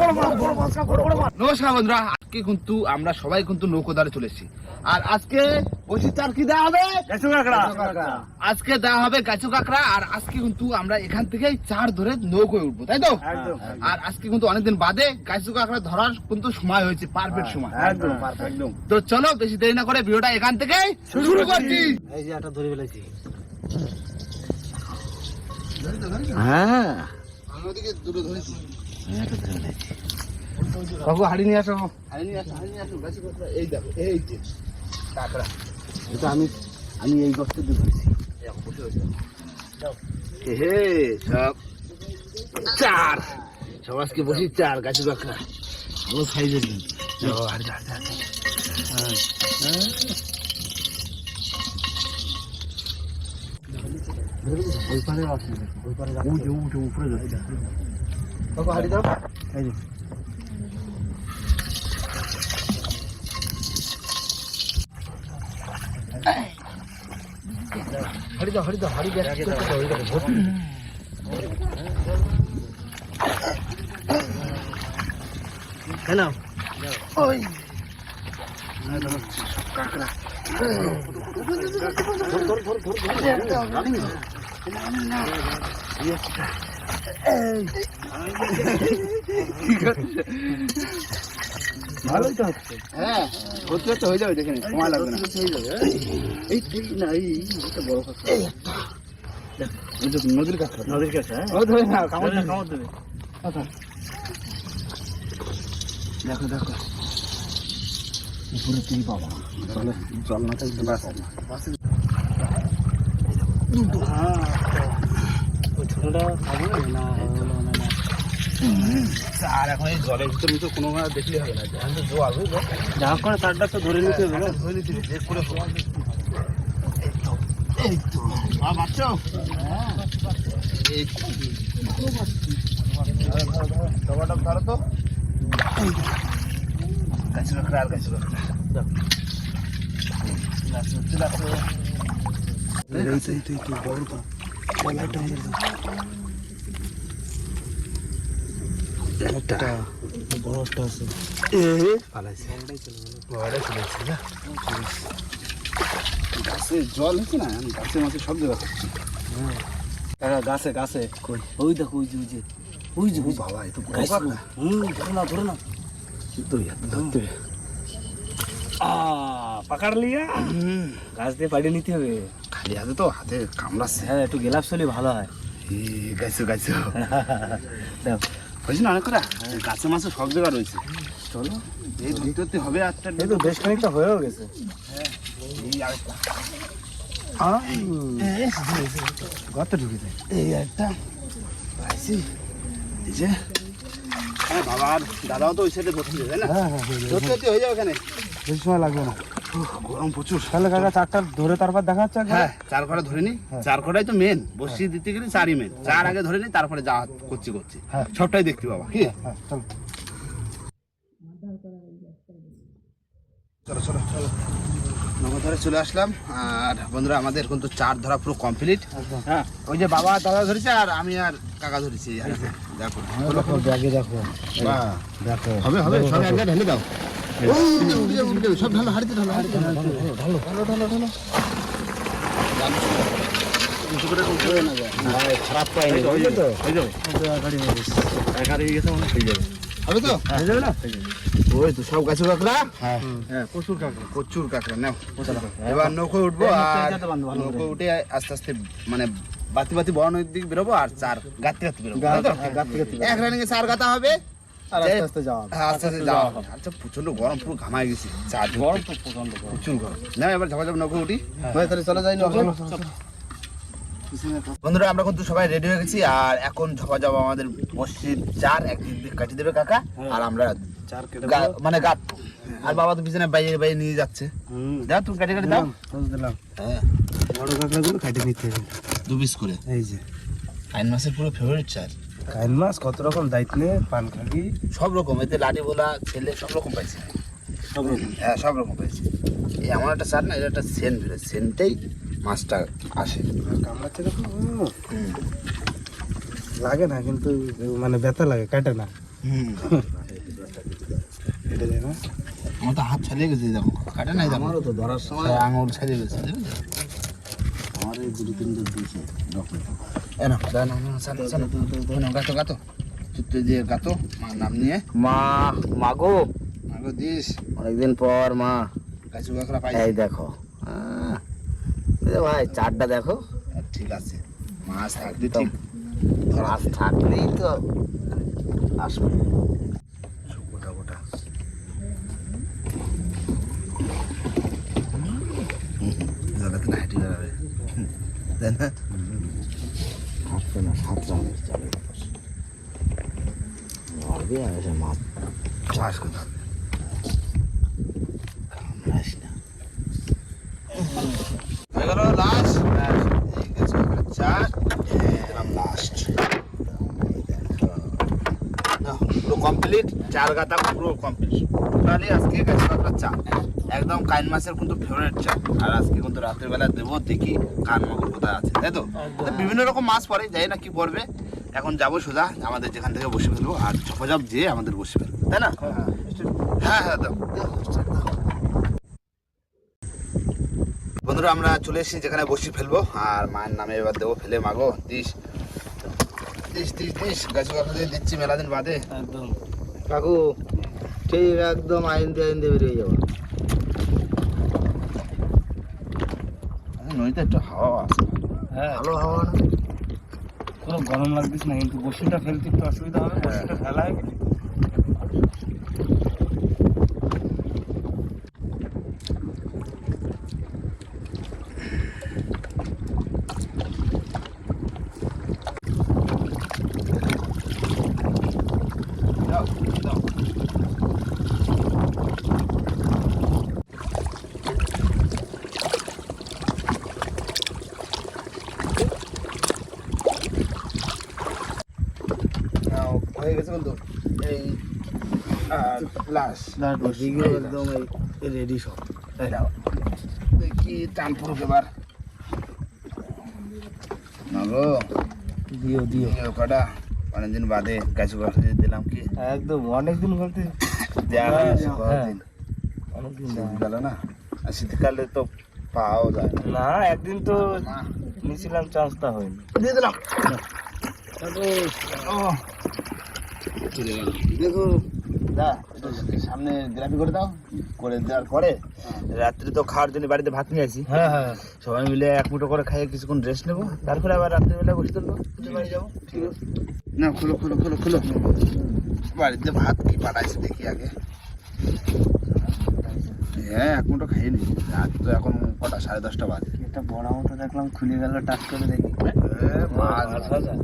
নমস্কার বন্ধুরা, আজকে কিন্তু আমরা সবাই কিন্তু নৌকোদারে চলেছি। আর আজকে বসি চার কি দেওয়া হবে? আজকে দেওয়া হবে গাছু কাঁকড়া। আর আজকে কিন্তু আমরা এখান থেকে চার ধরে নৌকোয় উঠবো, তাই তো? আর আজকে কিন্তু অনেকদিন বাদে গাছু কাঁকড়া ধরার কিন্তু সময় হয়েছে, পারফেক্ট সময়। তো চলো বেশি দেরি না করে ভিডিওটা এখান থেকে শুরু করছি। এই যে একটা ধরে ফেলেছি। হ্যাঁ, আমি ওদিকে দুটো ধরেছি। বাবু হাড়ি নিয়ে আসো, হাড়ি নিয়ে আসো গাছি কাঁকড়া। এই দেখো, এই যে কাঁকড়া। এটা আমি এই গছটা ধরেছি। হে সব চার, সব আজকে বসি চার গাছি কাঁকড়া। ভালো সাইজের হাড়ি ওই পারে আসে, ওই পারে উঠে উপরে যাচ্ছে। বাবু হাড়ি দাও। এই যে হাড়ি দাও, হাড়ি দাও, হাড়ি দাও। কেন ওই কাঁকড়া ভালোই তো হচ্ছে। হ্যাঁ, হচ্ছে তো হয়ে যাবে, দেখে সময় লাগবে না, হয়ে যাবে। এই না, এই বড় কাঁকড়া, নদীর কাঁকড়া, নদীর কাঁকড়া। ও ধরে না, কামড় দেবে। দেখো দেখো উপরে তুই বাবা, জল না থাকবে দুটো। হ্যাঁ, ছোটটা না আর এখন এই জলের ভিতর ভিতর কোনো দেখলে হবে না, যখন তো জল বুঝলো যা করে তারটা তো ধরে নিতে হবে, ধরে নিতে হবে করে। এই তো বাচ্চা, এই টমাটো ধরো তো। গাছ কাঁকড়া আর গাছ কাঁকড়া গাছে জল হচ্ছে না, গাছের মাঝে সব জায়গা হচ্ছে। গাছে গাছে ওই দেখো, ওই যে ওই যে বাবা, এত ধরে না ধরে না ধরতে পাকাড় লিয়া গাছ দিয়ে পাড়িয়ে নিতে হবে। খালি হাতে তো হাতে কামড়াচ্ছে। হ্যাঁ, একটু গেলাপ চলে ভালো হয়। গাছে গাছে হয়েছে না অনেক করে। গাছে মাছে সব জায়গা রয়েছে। চলো এই ভিতরতে হবে। আটটা এই তো বেশ খানিকটা হয়েও গেছে। হ্যাঁ, এই আরেকটা গর্তে ঢুকে যায়। এই একটা পাইছি, এই যে। হ্যাঁ বাবা, আর দাদাও তো ওই সাইডে ধরতে যাবে না? হ্যাঁ হ্যাঁ, ধরতে হয়ে যাবে। এখানে বেশি সময় লাগবে না, গরম প্রচুর। তাহলে কাকা চারটা ধরে তারপর দেখা যাচ্ছে। হ্যাঁ, চার কটা ধরে নি। চার কটাই তো মেন, বসি দিতে গেলে চারই মেন। চার আগে ধরে নি, তারপরে যা করছি সবটাই দেখতে বাবা। কি চলো চলো চলো চলো, নৌকা ধরে চলে আসলাম। আর বন্ধুরা, আমাদের কিন্তু চার ধরা পুরো কমপ্লিট। হ্যাঁ, ওই যে বাবা দাদা ধরেছে আর আমি আর কাকা ধরেছি। দেখো ব্যাগে দেখো, দেখো হবে হবে, সব এক ঢেলে দাও। সব ঢালো, হাড়িতে ঢালো, ঢালো ঢালো ঢালো ঢালো। খারাপ পাইনি, হয়ে যাবে তো, হয়ে যাবে। গাড়ি হয়ে গেছে, মনে হয়ে যাবে। হবে তো, হয়ে যাবে না? ওই তো সব গাছের কাঁকড়া। হ্যাঁ হ্যাঁ, প্রচুর কাঁকড়া, প্রচুর কাঁকড়া। নাও এবার নৌকো উঠবো। আর নৌকো উঠে আস্তে আস্তে মানে বাতি বাতি বড় নদীর দিকে বেরোবো। আর চার গাঁততে গাঁততে বেরোবো। এক রানিং এ চার গাঁথা হবে, আস্তে আস্তে যাওয়া হবে। আচ্ছা, প্রচন্ড গরম, পুরো ঘামাই গেছি। চার গরম তো প্রচন্ড, প্রচুর গরম। না এবার ঝাপা নৌকো উঠি। তাহলে চলো যাই। বন্ধুরা, আমরা কিন্তু সবাই রেডি হয়ে গেছি। আর এখন ঝপা যাবো আমাদের বসির চার একদিক দিয়ে কাটি দেবে কাকা। আর আমরা চার মানে গাত। আর বাবা তো পিছনে বাইরে বাইরে নিয়ে যাচ্ছে। দাও তুমি কাটি কাটি দাও। হ্যাঁ, বড় কাঁকড়া গুলো কাটি নিতে হবে 2 পিস করে। এই যে কাইন মাছের পুরো ফেভারিট চার। কাইন মাছ কত রকম দায়িত্ব নিয়ে, পানখাগি সব রকম, এতে লাঠি ভোলা ছেলে সব রকম পাইছে। সব রকম, হ্যাঁ সব রকম পাইছে। এই এমন একটা চার না, এটা একটা সেন্ট বেরোয়, সেন্টটাই মাছটা আসে। কামড়াচ্ছে লাগে না, কিন্তু মানে ব্যথা লাগে, কাটে না। আমার তো হাত ছাড়িয়ে গেছে, দেখো কাটে নাই, আমারও তো ধরার সময় আঙুল ছাড়িয়ে গেছে। আমার এই দুটো তিনটে দিয়েছে গাতো গাতো চিত্তে দিয়ে গাতো মার নাম নিয়ে। মাগো মাগো দিস, অনেকদিন পর মা কাছু কাঁকড়া পাই। এই দেখো ভাই চারটা দেখো। ঠিক আছে, মাছ থাকলে ঠিক, মাছ থাকলেই তো আসবে। গোটা গোটা জায়গাতে না হেঁটে যাবে, তাই না? হাঁটবে না, সাঁতরা চালের মারবে আর এসে মাছ চাষ করতে হবে। কামড়াস না। হয়ে গেল লাস্ট, চার লাস্ট পুরো কমপ্লিট, চার গাতা পুরো কমপ্লিট। টোটালি আজকে গাছ কাঁকড়ার চা একদম কাইন মাছের কিন্তু ফেভারিট চা। আর আজকে কিন্তু রাতের বেলা দেবো, দেখি কান মাগুর কোথায় আছে, তাই তো? বিভিন্ন রকম মাছ পড়ে, যাই না কি পড়বে। এখন যাবো সোজা আমাদের যেখান থেকে বসে ফেলবো, আর ঝপাঝপ যেয়ে আমাদের বসে ফেলবো, তাই না? হ্যাঁ হ্যাঁ দাও। বন্ধুরা আমরা চলে এসেছি যেখানে বসে ফেলবো, আর মায়ের নামে এবার দেবো ফেলে। মাগো দিস দিস দিস দিস, গাছ কাঁকড়া দিচ্ছি মেলা দিন বাদে। একদম কাকু ঠিক একদম আইন দিয়ে বেরিয়ে যাবো। নদীতে একটু হাওয়া আছে, হ্যাঁ ভালো হাওয়া না? পুরো গরম লাগতেছে না, কিন্তু বসিটা ফেলতে একটু অসুবিধা হবে। বসিটা ফেলা হয় দাও দাও। হয়ে গেছে বন্ধু, এই লাস্ট একদম রেডি সব। দেখি টান পুরুষ এবার। মাগো দিও দিও কটা অনেকদিন বাদে গাছ কাঁকড়া দিলাম, কি একদম অনেকদিন বলতে দেওয়া হয় না, কতদিন অনেকদিন গেল না। আর শীতকালে তো পাওয়া যায় না, একদিন তো নিয়েছিলাম, চান্সটা হয়নি। দিয়ে দিলাম। দেখো দা, সামনে গ্রাফি করে দাও, করে দেওয়ার পরে রাত্রি তো খাওয়ার জন্য বাড়িতে ভাত নিয়ে আসি। হ্যাঁ হ্যাঁ সবাই মিলে এক মুঠো করে খাইয়ে কিছুক্ষণ রেস্ট নেবো, তারপরে আবার রাত্রিবেলা বসে তুলবো, বাড়ি যাবো। ঠিক আছে না, খুলো খুলো খুলো খুলো। বাড়িতে ভাত কি পাঠাইছে দেখি আগে। হ্যাঁ এক মুঠো খাইয়ে নি, রাত তো এখন কটা, 10:30 বাজে। একটা বড় মতো দেখলাম খুলে গেল, টাচ করে দেখি মাছ ভাজা,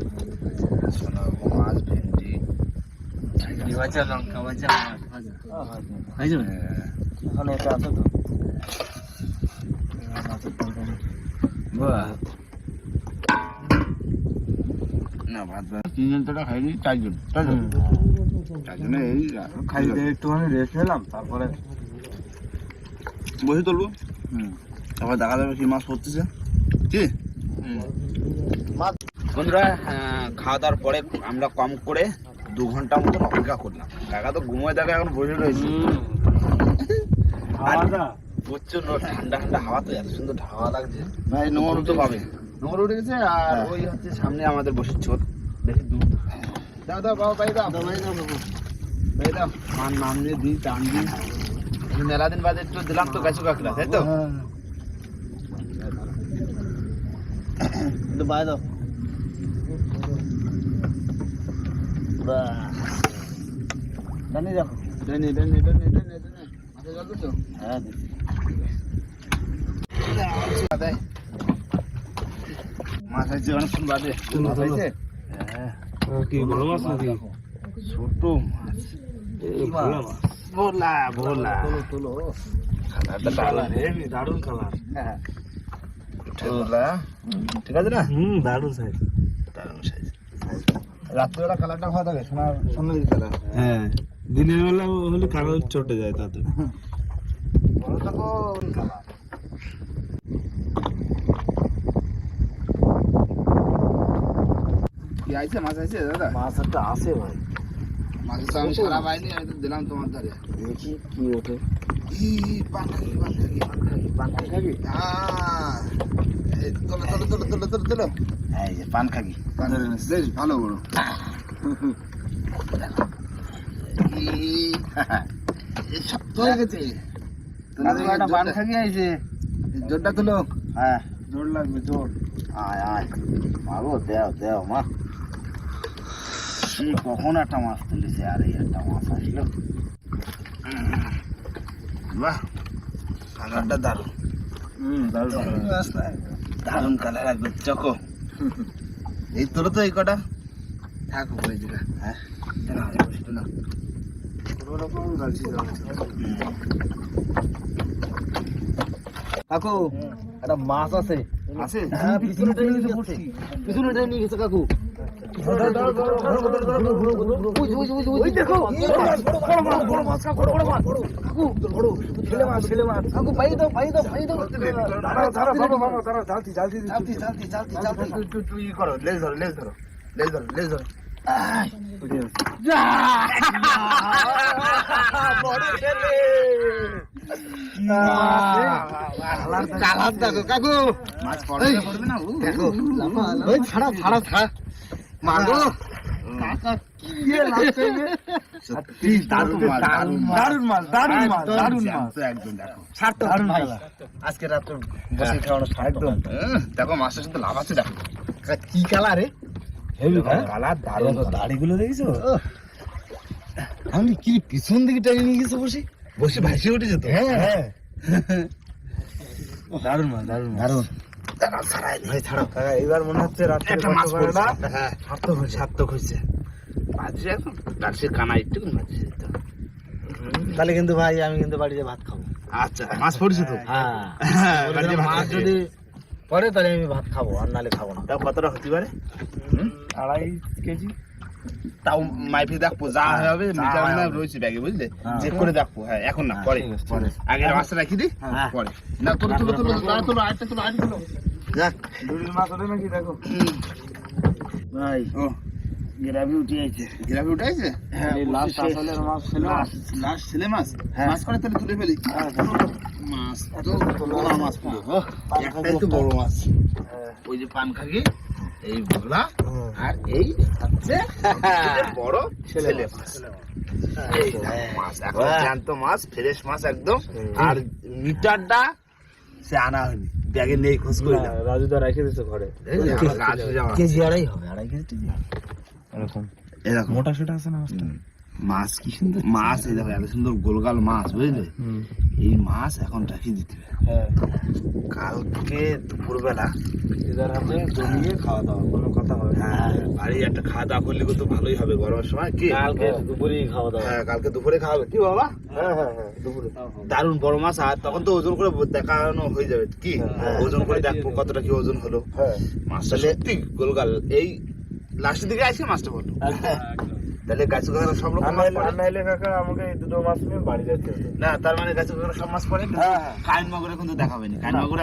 শোনো মাছ, ভেন্ডি, ভাজা, লঙ্কা ভাজা, মাছ ভাজা। এখন এটা আছে তো না ভাত 3 জন খাইনি, 4 জন, 4 জনে এই খাইতে একটুখানি রেস্ট নিলাম, তারপরে বসে তুলবো। তারপর দেখা যাবে কি মাছ পড়তেছে। কি বন্ধুরা, খাওয়া দাওয়ার পরে আমরা কম করে 2 ঘন্টা মতন অপেক্ষা করলাম। কাকা তো ঘুমোয় দেখা এখন বসে রয়েছে। প্রচন্ড ঠান্ডা ঠান্ডা হাওয়া, তো এত সুন্দর হাওয়া লাগছে ভাই। নোংর তো পাবে, নোংর উঠে গেছে। আর ওই হচ্ছে সামনে আমাদের বসে ছোট, দেখি দূর। দাও দাও বাবা, ভাই দাও ভাই, দাও ভাই দাও। মার নাম দিয়ে দিই, টান দিই। মেলা দিন বাদে একটু দিলাম তো গাছ কাঁকড়া, তাই তো? একটু বাই দাও। ডানি দেখো, ডানি ডানি ডানি ডানি ডানি মাথা গেল তো। হ্যাঁ মাছ আছে অনেকক্ষণ বাদে। মাছ আছে? হ্যাঁ কি বড় মাছ নাকি? ছোট মাছ, ভোলা ভোলা। তোলো দারুণ কালার। হ্যাঁ ঠিক আছে না? দারুণ সাইজ, দারুণ সাইজ। রাত্রিবেলা কালারটা ভালো থাকে, সোনালি কালার। হ্যাঁ দিনের বেলা হলে কালার চটে যায় তাতে। বড় থাকো কালার। কি আইছে, মাছ আইছে দাদা? মাছ একটা আছে ভাই, মাছের তো আমি সারা পাইনি, আমি তো দিলাম তোমার ধারে। দেখি কি ওঠে। ই, পানখাগি, পানখাগি, পানখাগি, পানখাগি। এই তোলো, তোলো, তোলো, তোলো, তোলো, তোলো। এই যে পানখাগি। বেশ ভালো বড়। ই, এই শক্ত হয়ে গেছে। একটা পানখাগি আইছে। জোরটা তুলো। হ্যাঁ, জোর লাগবে, জোর। আয় আয় মাগো, দেও দেও মা। সেই কখন একটা মাছ তুলেছে, আর এই একটা মাছ আসলো। বাহ, কালারটা দারুণ। দারুণ কালার একদম চকো। এই তোর তো এই কটা থাক উপরে যেটা। হ্যাঁ না কাকু, একটা মাছ আছে। আছে। হ্যাঁ, পিছনে টেনে নিয়ে গেছে। পিছনে টেনে নিয়ে গেছে কাকু। ওই দেখো, বড় মাছ, বড় মাছ। কাকু, বড় ছেলে মাছ, ছেলে মাছ। কাকু, পাই দাও, পাই দাও, পাই দাও। তুই করো, লেজ ধরো, লেজ ধরো, লেজ ধরো, লেজ ধরো। কালার দেখো কাকু। মাছ পড়বে না? দেখো, ওই ছাড়া ছাড়া ছাড়া মাগো। সত্যি দারুণ মাছ, দারুণ মাছ, দারুণ মাছ, দারুণ মাছ, দারুণ মাছ। একদম দেখো। দারুণ ভাই। আজকে রাত বসে খাওয়ানো একদম। দেখো মাছটা কিন্তু লাভ আছে, দেখো কি কালার রে? হেভি কালার দারুণ। দাড়িগুলো দেখেছো? আমি কি পিছন দিকে টেনে নিয়ে গেছে বসে বসে ভাসে উঠেছে তো। হ্যাঁ, দারুণ মাছ, দারুণ দারুণ। ভাই ছাড়াও। এবার মনে হচ্ছে রাত্রে একটা মাছ পড়ছে। হ্যাঁ, সার্থক হয়েছে। মাঝে এখন গাছের কানা একটু মাঝে। তাহলে কিন্তু ভাই আমি কিন্তু বাড়িতে ভাত খাবো। আচ্ছা, মাছ পড়ছে তো। হ্যাঁ, বাড়িতে ভাত মাছ খাবে। যদি পরে তাহলে আমি ভাত খাবো, আর নাহলে খাবো না। তাও কতটা হতে পারে? 2.5 কেজি। তাও মাইফে দেখবো, যা হবে মিটার না রয়েছে ব্যাগে, বুঝলে? চেক করে দেখবো। হ্যাঁ, এখন না, পরে। পরে। আগে মাছটা রাখি দিই, হ্যাঁ। পরে। না, তুলো তুলো তুলো, তারা তুলো, আরেকটা তুলো, আরেকটা তুলো। যাক। দুটো মাছ ওঠে নাকি দেখো ভাই। ও, গ্রাভি উঠে আছে। গ্রাভি উঠাইছে? এই লাস্ট আসলের মাছ ছিল। লাস্ট ছেলে মাছ। হ্যাঁ। মাছ করে তাহলে তুলে ফেলি। মাছ তো বড় মাছ পুরো। একটাই তো বড় মাছ। ওই যে পানখাগি, এই ভোলা, আর এই হচ্ছে বড় ছেলে মাছ। এই দেখো মাছ, এখন জ্যান্ত মাছ, ফ্রেশ মাছ একদম। আর মিটারটা সে আনা হয়নি, ব্যাগে নেই, খোঁজ করে না। রাজুদা রেখে দিয়েছে ঘরে। কেজি 2.5 হবে, 2.5 কেজি এরকম। এই দেখো মোটা সোটা আছে না মাছটা? মাছ কি সুন্দর মাছ, এই দেখো এত সুন্দর গোলগাল মাছ, বুঝলে? এই মাছ এখন রাখি দিতে হবে। হ্যাঁ, কালকে দুপুরবেলা দিদার হাতে জমিয়ে খাওয়া দাওয়া, কোনো কথা হবে না। হ্যাঁ, বাড়ি একটা খাওয়া দাওয়া করলে তো ভালোই হবে গরমের সময়। কি কালকে দুপুরেই খাওয়া দাওয়া। হ্যাঁ, কালকে দুপুরে খাওয়াবে কি বাবা? হ্যাঁ, দুপুরে। দারুণ বড় মাছ, আর তখন তো ওজন করে দেখানো হয়ে যাবে। কি ওজন করে দেখবো কতটা কি ওজন হলো। হ্যাঁ, মাছটা সত্যি গোলগাল। এই লাস্টের দিকে আসে মাছটা বললো। তাহলে গাছ সব রকম মাছ পড়ে? নাইলে কাকা আমাকে এই দুটো মাছ নিয়ে বাড়ি যেতে হবে। না, তার মানে গাছ সব মাছ পড়ে, হ্যাঁ। কাইন মাগুরে কিন্তু দেখাবে না। কাইন মাগুরে